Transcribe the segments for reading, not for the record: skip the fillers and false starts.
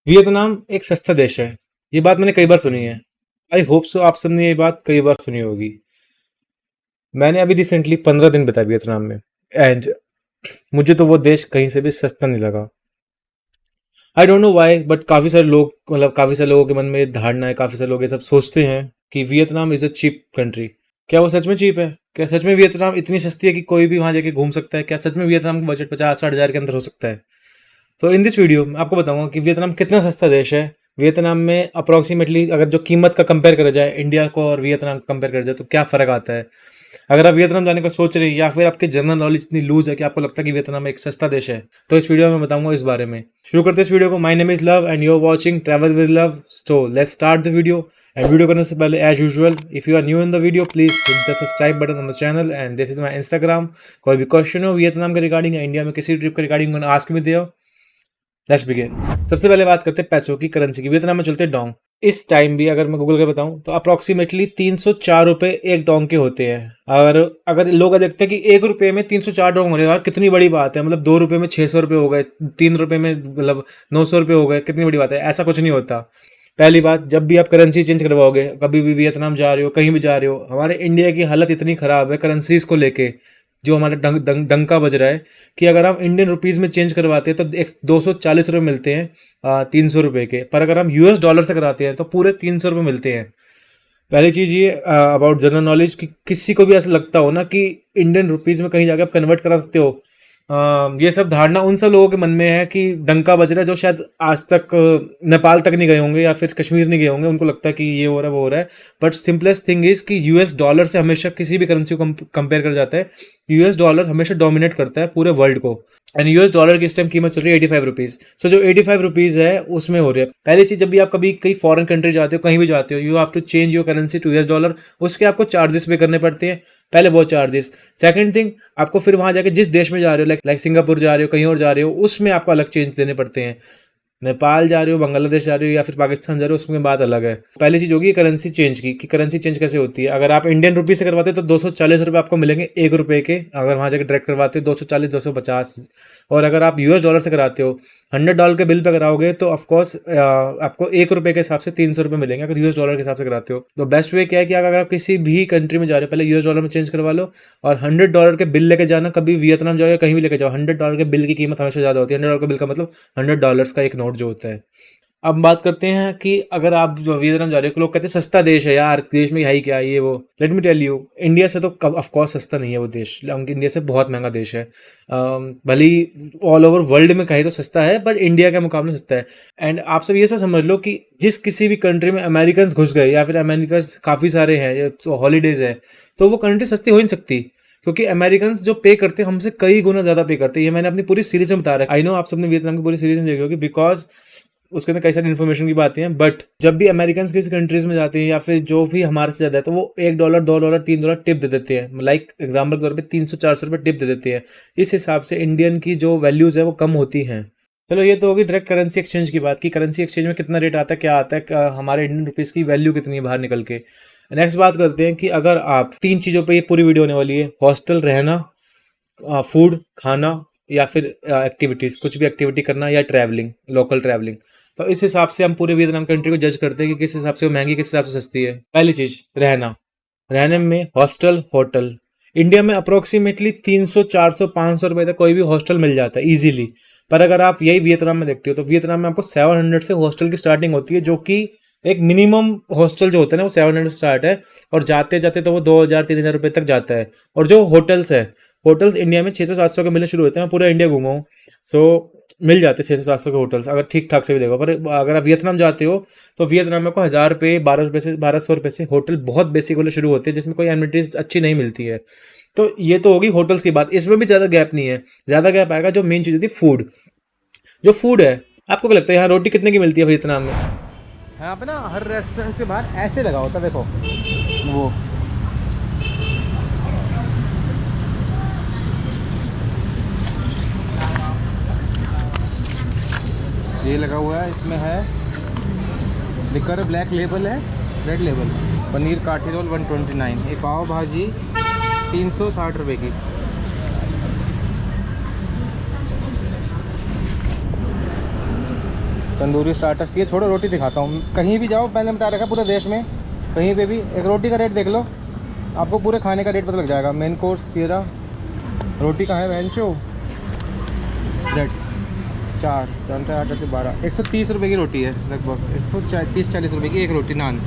Vietnam एक सस्ता देश है। ये बात मैंने कई बार सुनी है। आई होप सो आप सबने ये बात कई बार सुनी होगी। मैंने अभी रिसेंटली 15 दिन बिताए वियतनाम में एंड मुझे तो वो देश कहीं से भी सस्ता नहीं लगा। I don't know why, but काफ़ी सारे लोग काफ़ी सारे लोगों के मन में ये धारणा है, काफ़ी सारे लोग ये सब सोचते हैं कि Vietnam is a cheap country. क्या वो सच में चीप है? क्या सच में वियतनाम इतनी सस्ती है कि कोई भी वहाँ जाके घूम सकता है? क्या सच में वियतनाम का बजट 50-60 हज़ार के अंदर हो सकता है? तो इन दिस वीडियो मैं आपको बताऊंगा कि वियतनाम कितना सस्ता देश है। वियतनाम में अप्रोक्सीमेटली अगर जो कीमत का कंपेयर करा जाए इंडिया को और वियतनाम को कंपेयर करा जाए तो क्या फ़र्क आता है। अगर आप वियतनाम जाने का सोच रहे हैं या फिर आपके जनरल नॉलेज इतनी लूज है कि आपको लगता है कि वियतनाम एक सस्ता देश है, तो इस वीडियो में मैं बताऊंगा इस बारे में। शुरू करते हैं इस वीडियो को। My name is Love and you are watching travel with Love. So let's start the video. And video करने से पहले as usual, if you are new in the video please hit the subscribe button on the channel and this is my Instagram. कोई भी question हो Vietnam के regarding या India में किसी ट्रिप के regarding ask me there. Let's begin. सबसे पहले बात करते हैं पैसों की, करेंसी की। वियतनाम में चलते हैं डोंग। इस टाइम भी अगर मैं गूगल कर बताऊं तो अप्रोक्सीमेटली 304 रुपए एक डोंग के होते हैं। और अगर लोग देखते हैं कि 1 रुपए में 304 डोंग हो रहे हैं, यार कितनी बड़ी बात है, मतलब 2 रुपए में 600 रुपए हो गए, 3 रुपए में मतलब 900 रुपए हो गए, कितनी बड़ी बात है। ऐसा कुछ नहीं होता। पहली बात, जब भी आप करेंसी चेंज करवाओगे, कभी भी वियतनाम जा रहे हो, कहीं भी जा रहे हो, हमारे इंडिया की हालत इतनी खराब है करेंसीज को लेके, जो हमारा डंका बज रहा है कि अगर हम इंडियन रुपीज़ में चेंज करवाते हैं तो 240 रुपये मिलते हैं 300 रुपये के, पर अगर हम यूएस डॉलर से कराते हैं तो पूरे 300 रुपये मिलते हैं। पहली चीज़ ये अबाउट जनरल नॉलेज कि किसी को भी ऐसा लगता हो ना कि इंडियन रुपीज़ में कहीं जाकर आप कन्वर्ट करा सकते हो, ये सब धारणा उन सब लोगों के मन में है कि डंका बज रहा है, जो शायद आज तक नेपाल तक नहीं गए होंगे या फिर कश्मीर नहीं गए होंगे। उनको लगता है कि ये हो रहा है वो हो रहा है। बट सिंपलेस्ट थिंग इज कि यूएस डॉलर से हमेशा किसी भी करेंसी को कंपेयर कर जाता है, यूएस डॉलर हमेशा डोमिनेट करता है पूरे वर्ल्ड को। एंड यूएस डॉलर की इस टाइम कीमत चल रही है 85 रुपीज़। सो जो 85 रुपीज़ है उसमें हो रही है। पहली चीज़, जब भी आप कभी कहीं फॉरेन कंट्री जाते हो, कहीं भी जाते हो, you have to change your currency to US dollar. उसके आपको चार्जेस पे करने पड़ते हैं, पहले वो चार्जेस। सेकंड थिंग, आपको फिर वहाँ जाके जिस देश में जा रहे हो, लाइक सिंगापुर जा रहे हो, कहीं और जा रहे हो, उसमें आपको अलग चेंज देने पड़ते हैं। नेपाल जा रहे हो, बांग्लादेश जा रहे हो या फिर पाकिस्तान जा रहे हो, उसमें बात अलग है। पहली चीज़ होगी करेंसी चेंज की, कि करेंसी चेंज कैसे होती है। अगर आप इंडियन रुपीज़ से करवाते हो तो 240 रुपये आपको मिलेंगे 1 रुपये के। अगर वहाँ जाकर डायरेक्ट करवाते हो 240, 250। और अगर आप यूएस डॉलर से कराते हो, $100 के बिल पे कराओगे तो ऑफकोर्स आपको 1 रुपये के हिसाब से 300 रुपये मिलेंगे अगर यूएस डॉलर के हिसाब से कराते हो। तो बेस्ट वे क्या है कि अगर आप किसी भी कंट्री में जा रहे हो, पहले यूएस डॉलर में चेंज करवा लो और $100 के बिल लेके जाना। कभी वियतनाम जाओ या कहीं भी लेके जाओ, $100 के बिल की कीमत हमेशा ज़्यादा होती है। $100 का बिल का मतलब $100 का एक नोट जो होता है। अब बात करते हैं कि अगर आप जो वियतनाम जा रहे हो, लोग कहते हैं सस्ता देश है यार, देश में है ही क्या ये वो। Let me tell you, India से तो ऑफ कोर्स सस्ता नहीं है वो देश, इंडिया से बहुत महंगा देश है। भले ऑल ओवर वर्ल्ड में कहीं तो सस्ता है, बट इंडिया के मुकाबले सस्ता है। एंड आप सब ये सब समझ लो कि जिस किसी भी कंट्री में अमेरिकन घुस गए या फिर अमेरिकन काफ़ी सारे हैं तो हॉलीडेज है, तो वो कंट्री सस्ती हो ही नहीं सकती, क्योंकि अमेरिकन जो पे करते हैं हमसे कई गुना ज़्यादा पे करते हैं। ये मैंने अपनी पूरी सीरीज में बता रहा है। आई नो आप सबने वियतनाम की पूरी सीरीज में देखी होगी, बिकॉज उसके अंदर कई सारी इन्फॉर्मेशन की बातें हैं। बट जब भी अमेरिकन किसी कंट्रीज में जाते हैं या फिर जो भी हमारे से ज़्यादा है, तो वो $1, $2, $3 टिप दे देते हैं। लाइक एग्जाम्पल के तौर पे 300-400 रुपये टिप दे देते हैं। इस हिसाब से इंडियन की जो वैल्यूज़ है वो कम होती हैं। चलो ये तो होगी डायरेक्ट करेंसी एक्सचेंज की बात, कि करेंसी एक्सचेंज में कितना रेट आता है, क्या आता है, हमारे इंडियन रुपीज़ की वैल्यू कितनी है बाहर निकल के। नेक्स्ट बात करते हैं कि अगर आप 3 चीज़ों पर ये पूरी वीडियो होने वाली है, हॉस्टल रहना, फूड खाना, या फिर एक्टिविटीज़, कुछ भी एक्टिविटी करना, या ट्रैवलिंग, लोकल ट्रैवलिंग। तो इस हिसाब से हम पूरे वियतनाम कंट्री को जज करते हैं कि किस हिसाब से वो महंगी, किस हिसाब से सस्ती है। पहली चीज़ रहना। रहने में हॉस्टल, होटल, इंडिया में अप्रोक्सीमेटली 300, 400, 500 रुपये तक कोई भी हॉस्टल मिल जाता है ईजिली। पर अगर आप यही वियतनाम में देखते हो तो वियतनाम में आपको 700 से हॉस्टल की स्टार्टिंग होती है, जो कि एक मिनिमम हॉस्टल जो होता है ना वो 700 स्टार्ट है, और जाते जाते तो वो 2000-3000 रुपये तक जाता है। और जो होटल्स है, होटल्स इंडिया में 600-700 के मिलने शुरू होते हैं। मैं पूरा इंडिया घूमा हूँ, सो मिल जाते हैं 600-700 के होटल्स, अगर ठीक ठाक से भी देखो। पर अगर आप वियतनाम जाते हो तो वियतनाम में आपको 1000 रुपये, 1200 रुपये से होटल बहुत बेसिक वाले शुरू होते हैं, जिसमें कोई एमिनिटीज अच्छी नहीं मिलती है। तो ये तो होगी होटल्स की बात। इसमें भी ज़्यादा गैप नहीं है, ज़्यादा गैप आएगा जो मेन चीज़ होती है फूड। जो फूड है, आपको क्या लगता है यहाँ रोटी कितने की मिलती है वियतनाम में? यहाँ पे ना हर रेस्टोरेंट के बाहर ऐसे लगा होता है, देखो वो ये लगा हुआ है, इसमें है लिकर, ब्लैक लेबल है, रेड लेबल। पनीर काठी रोल 129, एक पाव भाजी 360 रुपये की। तंदूरी स्टार्टर्स, ये छोड़ो रोटी दिखाता हूँ। कहीं भी जाओ, मैंने बता रखा पूरे देश में, कहीं पे भी एक रोटी का रेट देख लो, आपको पूरे खाने का रेट पता लग जाएगा। मेन कोर्स ये रहा, रोटी कहाँ है बेंचो, ब्रेड्स 4 4 8 8 12 130 रुपये की रोटी है लगभग, 130-40 रुपये की एक रोटी नान।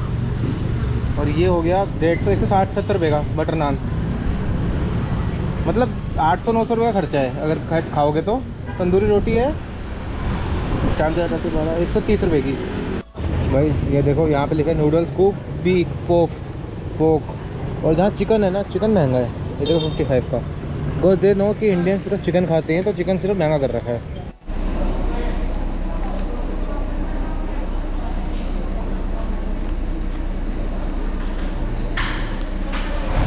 और ये हो गया 150 160-70 रुपये का बटर नान, मतलब 800-900 रुपये का खर्चा है अगर खाओगे तो। तंदूरी रोटी है 4 4 8 12 130 रुपये की। भाई ये देखो यहाँ पे लिखा है नूडल्स कूप बीफ पोक। और जहाँ चिकन है ना, चिकन महंगा है, ये देखो 55 का। वो दे नो कि इंडियन सिर्फ चिकन खाते हैं, तो चिकन सिर्फ महंगा कर रखा है।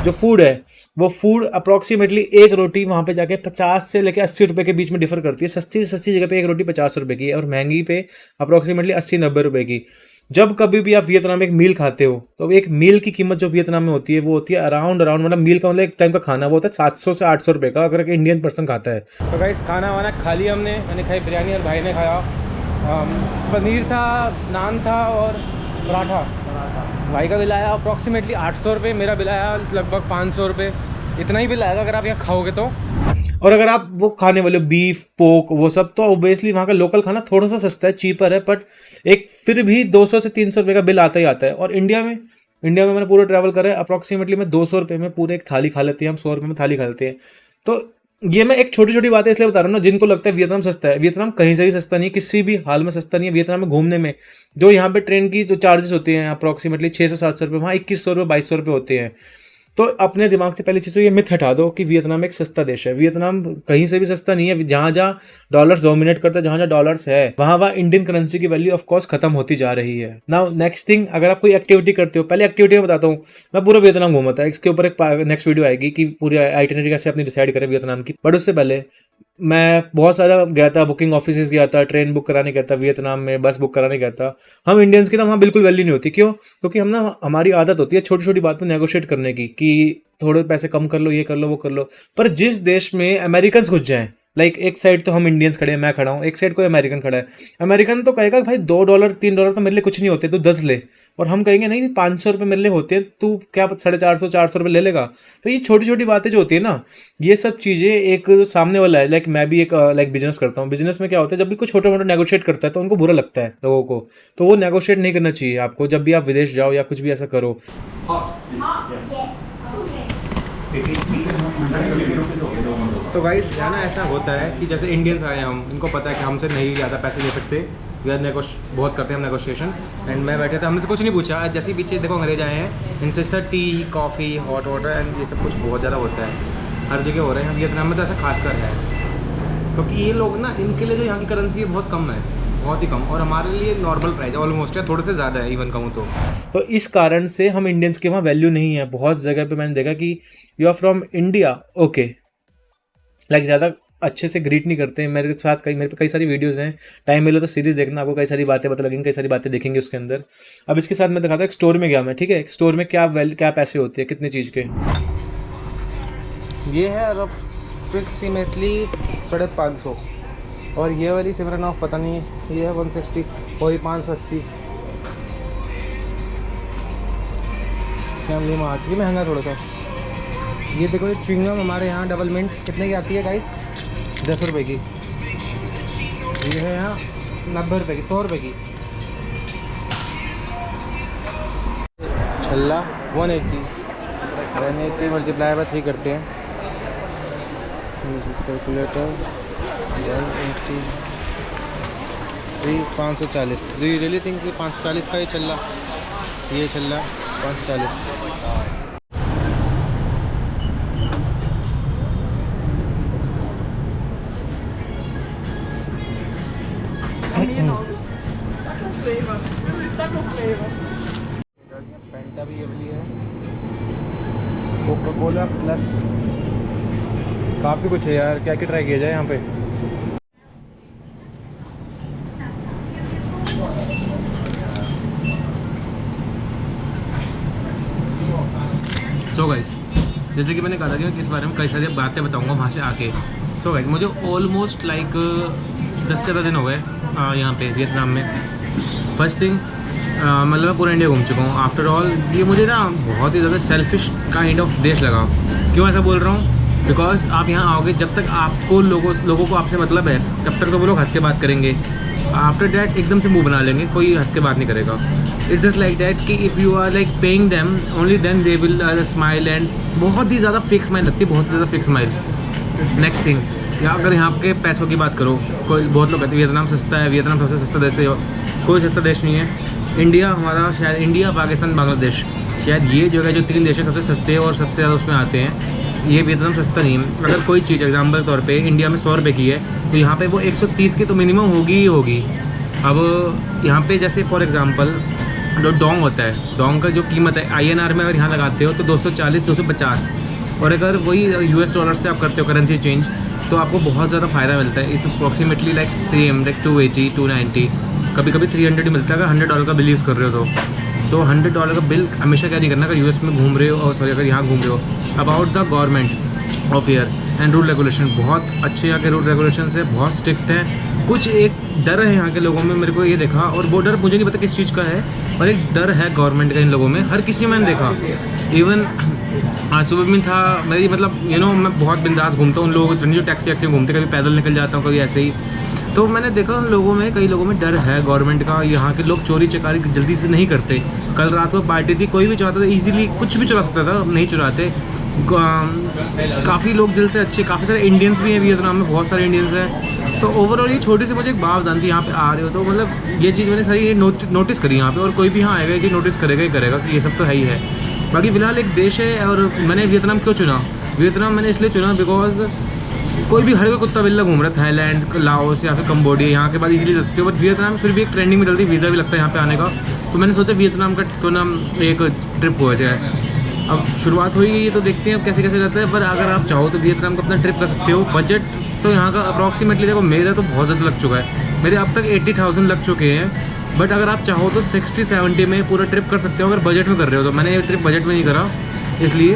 जो फूड है वो फूड अप्रॉक्सीमेटली एक रोटी वहाँ पे जाके 50 से लेकर 80 रुपये के बीच में डिफर करती है। सस्ती से सस्ती जगह पे एक रोटी 50 रुपये की है और महंगी पे अप्रॉक्सीमेटली 80-90 रुपये की। जब कभी भी आप वियतनाम में एक मील खाते हो तो एक मील की कीमत जो वियतनाम में होती है वो होती है अराउंड मतलब मील का मतलब एक टाइम का खाना वो होता है 700 से 800 रुपये का, अगर एक इंडियन पर्सन खाता है। तो गाइस खाना वाना खा लिया हमने, मैंने खाई बिरयानी और भाई ने खाया पनीर था, नान था और पराठा। भाई का बिल आया अप्रॉक्सीमेटली 800 रुपये, मेरा बिल आया लगभग 500 रुपये। इतना ही बिल आएगा अगर आप यहाँ खाओगे तो। और अगर आप वो खाने वाले बीफ पोक वो सब, तो ओबियसली वहाँ का लोकल खाना थोड़ा सा सस्ता है, चीपर है, बट एक फिर भी 200 से 300 रुपये का बिल आता ही आता है। और इंडिया में मैंने पूरा ट्रैवल करा है, अप्रॉक्सीमेटली मैं 200 रुपये में पूरे एक थाली खा लेते हैं, हम 100 रुपये में थाली खा लेते हैं। तो ये मैं एक छोटी छोटी बातें इसलिए बता रहा हूँ ना, जिनको लगता है वियतनाम सस्ता है। वियतनाम कहीं से भी सस्ता नहीं है, किसी भी हाल में सस्ता नहीं है। वियतनाम में घूमने में जो यहाँ पे ट्रेन की जो चार्जेस होते हैं अप्रॉक्सीमेटली 600-700 रुपये, वहाँ 2100 रुपये 2200 रुपये होते हैं। तो अपने दिमाग से पहली चीज़ तो ये मिथ हटा दो कि वियतनाम एक सस्ता देश है। वियतनाम कहीं से भी सस्ता नहीं है। जहाँ जहाँ डॉलर्स डोमिनेट करता है, जहाँ जहाँ डॉलर्स है, वहाँ वहाँ इंडियन करेंसी की वैल्यू ऑफ कोर्स खत्म होती जा रही है। नाउ नेक्स्ट थिंग, अगर आप कोई एक्टिविटी करते हो, पहले एक्टिविटी में बताता हूँ। मैं पूरा वियतनाम घूमा था, इसके ऊपर एक नेक्स्ट वीडियो आएगी कि पूरी आइटिनरी कैसे अपनी डिसाइड करें वियतनाम की। बट उससे पहले मैं बहुत सारा गया था, बुकिंग ऑफिस गया था, ट्रेन बुक कराने गया था वियतनाम में, बस बुक कराने गया था। हम इंडियंस की तो वहाँ बिल्कुल वैल्यू नहीं होती। क्यों? क्योंकि हम ना, हमारी आदत होती है छोटी छोटी बात में नेगोशिएट करने की, कि थोड़े पैसे कम कर लो, ये कर लो, वो कर लो। पर जिस देश में अमेरिकन घुस जाएं, लाइक एक साइड तो हम इंडियंस खड़े हैं, मैं खड़ा हूँ, एक साइड कोई अमेरिकन खड़ा है। अमेरिकन तो कहेगा भाई $2 $3 तो मेरे लिए कुछ नहीं होते, तू 10 ले। और हम कहेंगे नहीं 500 रुपये मेरे लिए होते हैं, तू क्या 450-400 रुपये ले लेगा। तो ये छोटी छोटी बातें जो होती है ना, ये सब चीज़ें एक जो सामने वाला है, लाइक मैं भी एक बिजनेस करता हूँ। बिजनेस में क्या होता है, जब भी कोई छोटा मोटा नेगोशिएट करता है तो उनको बुरा लगता है लोगों को। तो वो नेगोशिएट नहीं करना चाहिए आपको जब भी आप विदेश जाओ या कुछ भी ऐसा करो। तो गाइस जाना ऐसा होता है कि जैसे इंडियंस आए हैं हम, इनको पता है कि हमसे नहीं ज़्यादा पैसे दे सकते, वी बहुत करते हैं हम नेगोशिएशन। एंड मैं बैठे थे, हमसे कुछ नहीं पूछा। जैसे ही पीछे देखो अंग्रेज आए हैं, इनसे sir tea coffee hot water and ये सब कुछ बहुत ज़्यादा होता है, हर जगह हो रहे हैं। वियतनाम में तो ऐसा खासकर है, क्योंकि ये लोग ना, इनके लिए जो यहाँ की करेंसी है बहुत कम है, बहुत ही कम। और हमारे लिए नॉर्मल प्राइस है ऑलमोस्ट, है थोड़े से ज़्यादा है इवन कहूँ तो इस कारण से हम इंडियंस के वहाँ वैल्यू नहीं है। बहुत जगह पे मैंने देखा कि you are from India, okay, like ज़्यादा अच्छे से ग्रीट नहीं करते हैं। मेरे साथ मेरे पे कई सारी वीडियोज़ हैं, टाइम मिले तो सीरीज़ देखना, आपको कई सारी बातें पता लगेंगी, कई सारी बातें देखेंगे उसके अंदर। अब इसके साथ मैं दिखाता हूँ, एक स्टोर में गया मैं, ठीक है, एक स्टोर में क्या पैसे होते हैं, कितनी चीज़ के। ये है अप्रॉक्सीमेटली 550, और ये वाली सिमरनॉफ पता नहीं है, ये है 160, वही 580। फैमिली मार्ट, ये महंगा थोड़ा सा। ये देखो, ये च्युइंगम हमारे यहाँ डबल मिंट कितने की आती है गाइस, 10 रुपये की। ये है यहाँ 90 रुपये की, 100 रुपये की। छल्ला 180 मल्टीप्लाई बाय 3 करते हैं, calculator 180 540। Do you really think कि 540 का ये छल्ला 540। फैंटा भी अवेलेबल है, कोका कोला प्लस, काफ़ी कुछ है यार, क्या क्या ट्राई किया जाए यहाँ पे। सो गाइस, जैसे कि मैंने कहा था कि इस बारे में कई सारी बातें बताऊंगा वहाँ से आके। सो गाइस, मुझे ऑलमोस्ट लाइक 10 से ज़्यादा दिन हो गए यहाँ पे वियतनाम में। फर्स्ट थिंग, मतलब मैं पूरा इंडिया घूम चुका हूँ। आफ्टर ऑल ये मुझे ना बहुत ही ज़्यादा सेल्फिश काइंड ऑफ देश लगा। क्यों ऐसा बोल रहा हूँ? बिकॉज आप यहाँ आओगे, जब तक आपको लोगों को आपसे मतलब है, तब तक तो वो लोग हंस के बात करेंगे। आफ्टर डैट एकदम से मुंह बना लेंगे, कोई हंस के बात नहीं करेगा। इट्स जस्ट लाइक डैट कि if you are like paying them only then they will smile, and बहुत ही ज़्यादा फेक स्माइल लगती है, बहुत ही ज़्यादा फेक स्माइल। नेक्स्ट थिंग, या अगर यहाँ के पैसों की बात करो, कोई बहुत लोग कहते हैं वियतनाम सस्ता है, वियतनाम सबसे सस्ता देश है। कोई सस्ता देश नहीं है। इंडिया हमारा, शायद इंडिया, पाकिस्तान, बांग्लादेश, शायद ये जगह जो 3 देश है सबसे सस्ते और सबसे ज़्यादा उसमें आते हैं। ये वियतनाम सस्ता नहीं है। अगर कोई चीज़ एग्जाम्पल के तौर पे इंडिया में 100 रुपये की है, तो यहाँ पे वो 130 की तो मिनिमम होगी ही होगी। अब यहाँ पे जैसे फॉर एग्जांपल जो डोंग होता है, डोंग का जो कीमत है INR में अगर यहाँ लगाते हो तो 240 250, और अगर वही US डॉलर से आप करते हो करेंसी चेंज, तो आपको बहुत ज़्यादा फ़ायदा मिलता है। इस अप्रॉक्सीमेटली लाइक सेम लाइक 280 290, कभी कभी 300 मिलता है अगर $100 का बिल यूज़ कर रहे हो तो $100 का बिल हमेशा क्या नहीं करना अगर US में घूम रहे हो, और सॉरी अगर यहाँ घूम रहे हो। About the government of year and rule regulation, बहुत अच्छे यहाँ के रूल रेगुलेशन है, बहुत स्ट्रिक्ट हैं। कुछ एक डर है यहाँ के लोगों में, मेरे को ये देखा, और वो डर मुझे नहीं पता किस चीज़ का है, पर एक डर है गवर्नमेंट का इन लोगों में। हर किसी में मैंने देखा, इवन आज सुबह में था मेरी, मतलब मैं बहुत बिंदास घूमता हूँ उन लोगों को जो टैक्सी वैक्सी में घूमते, कभी पैदल निकल जाता हूँ, कभी ऐसे ही। तो मैंने देखा उन लोगों में, कई लोगों में डर है गवर्नमेंट का। यहाँ के लोग चोरी चकारी जल्दी से नहीं करते। कल रात को पार्टी थी, कोई भी चाहता था ईजिली कुछ भी चुरा सकता था, नहीं चुराते। काफ़ी लोग दिल से अच्छे, काफ़ी सारे इंडियंस भी हैं वियतनाम में, बहुत सारे इंडियंस हैं। तो ओवरऑल ये छोटी सी मुझे एक बात जानती, यहाँ पे आ रहे हो तो मतलब ये चीज़ मैंने सारी नोटिस करी यहाँ पे, और कोई भी यहाँ आएगा कि नोटिस करेगा ही करेगा कि ये सब तो है ही है। बाकी फ़िलहाल एक देश है, और मैंने वियतनाम क्यों चुना? वियतनाम मैंने इसलिए चुना बिकॉज कोई भी हर कोई कुत्ता बिल्ला घूम रहा है, थाईलैंड, लाओस या फिर कंबोडिया, यहाँ के बाद इजीली जा सकते हो। बट वियतनाम फिर भी एक ट्रेंडिंग में जल्दी वीज़ा भी लगता है यहाँ पे आने का, तो मैंने सोचा वियतनाम का क्यों ना एक ट्रिप हो जाए। अब शुरुआत हुई है, तो देखते हैं अब कैसे कैसे जाता है। पर अगर आप चाहो तो वियतनाम का अपना ट्रिप कर सकते हो। बजट तो यहाँ का अप्रॉक्सीमेटली, देखो मेरा तो बहुत ज़्यादा लग चुका है, मेरे अब तक 80,000 लग चुके हैं। बट अगर आप चाहो तो 60-70 में पूरा ट्रिप कर सकते हो, अगर बजट में कर रहे हो तो। मैंने ये ट्रिप बजट में नहीं करा इसलिए।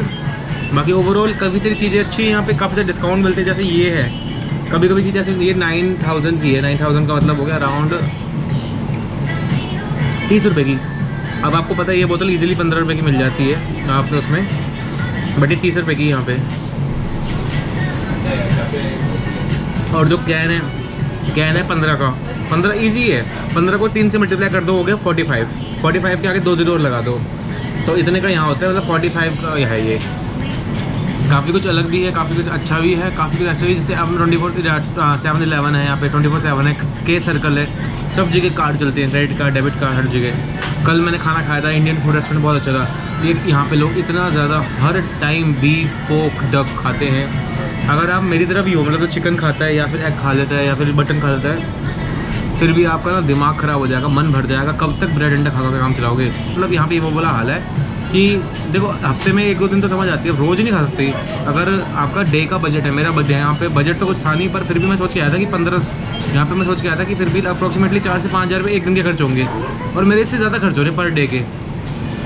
बाकी ओवरऑल काफ़ी सारी चीज़ें अच्छी हैं यहाँ पे, काफ़ी सारे डिस्काउंट मिलते हैं। जैसे ये है, कभी कभी चीज़ जैसे ये 9,000 की है, 9,000 का मतलब हो गया अराउंड 30 रुपये की। अब आपको पता है ये बोतल इजीली 15 रुपये की मिल जाती है आपने उसमें, बट ये 30 रुपये की यहाँ पे। और जो कैन है 15 का, 15 ईजी है, 15 को 3 से मल्टीप्लाई कर दो, हो गया 45 के आगे 2 0 और लगा दो, तो इतने का यहाँ होता है, मतलब 45 का है ये। काफ़ी कुछ अलग भी है, काफ़ी कुछ अच्छा भी है, काफ़ी कुछ ऐसे भी, जैसे अब 24/7 है यहाँ पे, 24/7 है, के सर्कल है, सब जगह कार्ड चलते हैं, क्रेडिट कार्ड, डेबिट कार्ड, हर जगह। कल मैंने खाना खाया था, इंडियन फूड रेस्टोरेंट, बहुत अच्छा था। ये यहाँ पे लोग इतना ज़्यादा हर टाइम बीफ, पोक, डक खाते हैं। अगर आप मेरी तरह भी हो, मतलब तो चिकन खाता है या फिर एग खा लेता है या फिर मटन खा लेता है, फिर भी आपका ना दिमाग ख़राब हो जाएगा, मन भर जाएगा, कब तक ब्रेड अंडा खा के काम चलाओगे। मतलब यहाँ पे वो बोला हाल है कि देखो हफ्ते में 1-2 दिन तो समझ आती है, रोज़ ही नहीं खा सकती। अगर आपका डे का बजट है, मेरा बजट है यहाँ पे, बजट तो कुछ था नहीं, पर फिर भी मैं सोच के आया था कि 15, यहाँ पे मैं सोच के आया था कि फिर भी अप्रॉक्सीमेटली 4 से 5 हज़ार रुपये एक दिन के खर्च होंगे, और मेरे इससे ज़्यादा खर्च हो रहे पर डे के।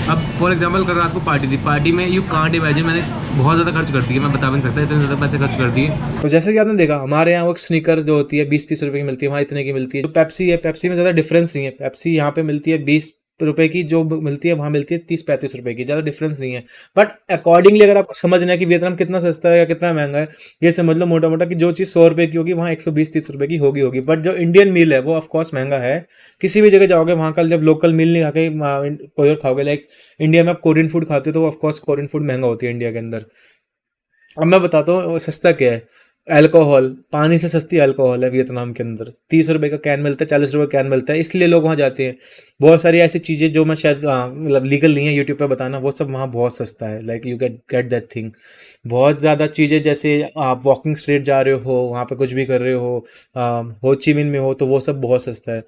अब फॉर एग्जांपल कल रात को पार्टी थी, पार्टी में यू कांट इमेजिन मैंने बहुत ज़्यादा खर्च कर दिए, मैं बता भी नहीं सकता, इतने ज़्यादा पैसे खर्च कर दिए। तो जैसे कि आपने देखा, हमारे यहाँ वो स्नीकर जो होती है 20-30 रुपये की मिलती है, वहाँ इतने की मिलती है। जो पेप्सी है, पेप्सी में ज़्यादा डिफरेंस नहीं है। पेप्सी यहाँ पे मिलती है 20 रुपए की, जो मिलती है वहाँ मिलती है 30-35 रुपए की, ज़्यादा डिफरेंस नहीं है। बट अकॉर्डिंगली अगर आपको समझना है कि वियतनाम कितना सस्ता है या कितना महंगा है, ये समझ लो मोटा मोटा कि जो चीज़ 100 रुपये की होगी वहाँ 120-30 रुपये की होगी। बट जो इंडियन मील है वो ऑफकोर्स महंगा है। किसी भी जगह जाओगे वहाँ का जब लोकल मील नहीं खा के कोई और खाओगे, लाइक इंडिया में आप कोरियन फूड खाते हो तो ऑफकोर्स कोरियन फूड महंगा होती है इंडिया के अंदर। अब मैं बताता हूँ सस्ता क्या है। अल्कोहल, पानी से सस्ती अल्कोहल है वियतनाम के अंदर। 30 रुपये का कैन मिलता है, 40 रुपये का कैन मिलता है, इसलिए लोग वहाँ जाते हैं। बहुत सारी ऐसी चीज़ें जो मैं शायद मतलब लीगल नहीं है यूट्यूब पे बताना, वो सब वहाँ बहुत सस्ता है। Like you get that thing. बहुत ज़्यादा चीज़ें, जैसे आप वॉकिंग स्ट्रीट जा रहे हो, वहाँ पे कुछ भी कर रहे हो ची मिन में हो, तो वो सब बहुत सस्ता है।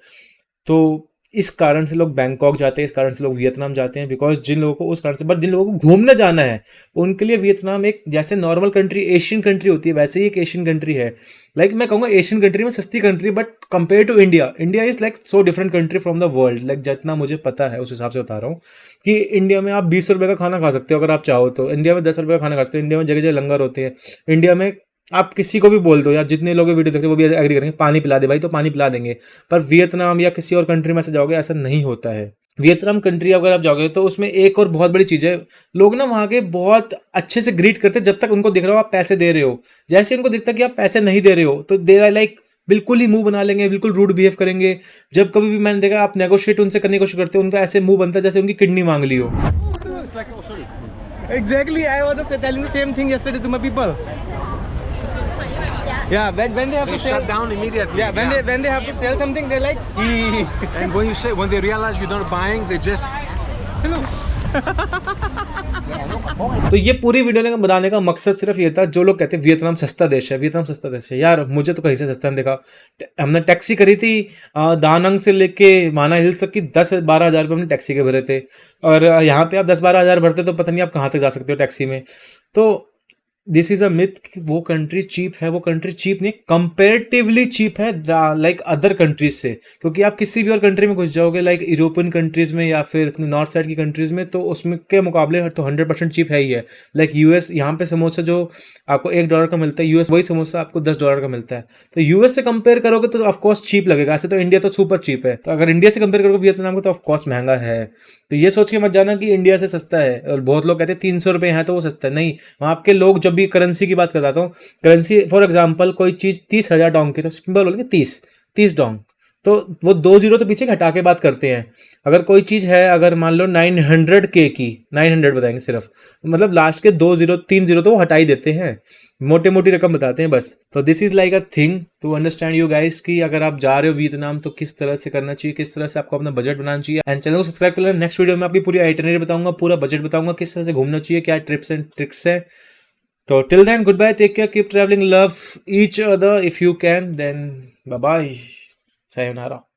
तो इस कारण से लोग बैंकॉक जाते हैं, इस कारण से लोग वियतनाम जाते हैं, बिकॉज जिन लोगों को उस कारण से, बट जिन लोगों को घूमने जाना है उनके लिए वियतनाम एक जैसे नॉर्मल कंट्री, एशियन कंट्री होती है, वैसे ही एक एशियन कंट्री है। लाइक मैं कहूँगा एशियन कंट्री में सस्ती country, but compare to India, India is like so different country from the world. Like जितना मुझे पता है उस हिसाब से बता रहा हूँ कि इंडिया में आप 20 रुपये का खाना खा सकते हो अगर आप चाहो तो, इंडिया में 10 रुपये का खाना खा सकते हो, इंडिया में जगह जगह लंगर होते हैं, इंडिया में आप किसी को भी बोल दो यार, जितने लोग वीडियो देख रहे हैं वो भी एग्री करेंगे, पानी पिला दे भाई, तो पानी पिला देंगे। पर वियतनाम या किसी और कंट्री में ऐसे जाओगे, ऐसा नहीं होता है। वियतनाम कंट्री अगर आप जाओगे तो उसमें एक और बहुत बड़ी चीज़ है, लोग ना वहाँ के बहुत अच्छे से ग्रीट करते हैं जब तक उनको दिख रहा हो आप पैसे दे रहे हो। जैसे उनको दिखता है कि आप पैसे नहीं दे रहे हो तो दे आर लाइक बिल्कुल ही मुंह बना लेंगे, बिल्कुल रूड बिहेव करेंगे। जब कभी भी मैंने देखा आप नेगोशिएट उनसे करने की कोशिश करते हो, उनका ऐसे मुंह बनता है जैसे उनकी किडनी मांग ली हो। Exactly, I was just telling the same thing yesterday to my people. Yeah, when they have to Shut down immediately. yeah, when they have to sell something, they're like, And when they realize you're not buying, they just तो ये पूरी video बनाने का मकसद सिर्फ ये था, जो लोग कहते हैं वियतनाम सस्ता देश है, वियतनाम सस्ता देश है, यार मुझे तो कहीं से सस्ता नहीं देखा। हमने टैक्सी करी थी दानंग से लेके माना हिल्स तक की 10-12 हज़ार रुपये हमने टैक्सी के भरे थे। और यहाँ पे आप 10-12 हज़ार भरते तो पता नहीं आप कहाँ तक जा सकते हो टैक्सी में। तो दिस इज अ मिथ कि वो कंट्री चीप है, वो कंट्री चीप नहीं, कंपेरेटिवली चीप है लाइक अदर कंट्रीज से। क्योंकि आप किसी भी और कंट्री में घुस जाओगे लाइक यूरोपियन कंट्रीज में या फिर नॉर्थ साइड की कंट्रीज में, तो उसमें के मुकाबले तो 100% चीप है ही है। लाइक यूएस, यहाँ पे समोसा जो आपको $1 का मिलता है, यूएस वही समोसा आपको $10 का मिलता है। तो यूएस से कंपेयर करोगे तो ऑफकोर्स चीप लगेगा। ऐसे तो इंडिया तो सुपर चीप है, तो अगर इंडिया से कंपेयर करोगे वियतनाम को तो ऑफकोर्स महंगा है। तो ये सोच के मत जाना कि इंडिया से सस्ता है। और बहुत लोग कहते हैं 300 रुपये है तो वो सस्ता है, नहीं। वहाँ आपके लोग जब भी करेंसी की बात बताता हूँ, करेंसी फॉर एग्जांपल कोई चीज़ 30,000 डोंग की तो सिंपल बोलेंगे 30 डोंग, तो वो 2 जीरो तो पीछे हटा के बात करते हैं। अगर कोई चीज़ है, अगर मान लो 900K की, 900 बताएंगे सिर्फ, मतलब लास्ट के 2 जीरो 3 जीरो तो वो हटा ही देते हैं, मोटी मोटी रकम बताते हैं बस। तो this is like a thing to understand you guys कि अगर आप जा रहे हो वियतनाम तो किस तरह से करना चाहिए, किस तरह से आपको अपना बजट बनाना चाहिए। एंड चैनल को सब्सक्राइब कर लेना। नेक्स्ट वीडियो में आपकी पूरी आइटनरी बताऊंगा, पूरा बजट बताऊंगा, किस तरह से घूमना चाहिए, क्या टिप्स एंड ट्रिक्स है। तो till then good bye, take care, keep travelling, love each other if you can, then bye bye, sayonara.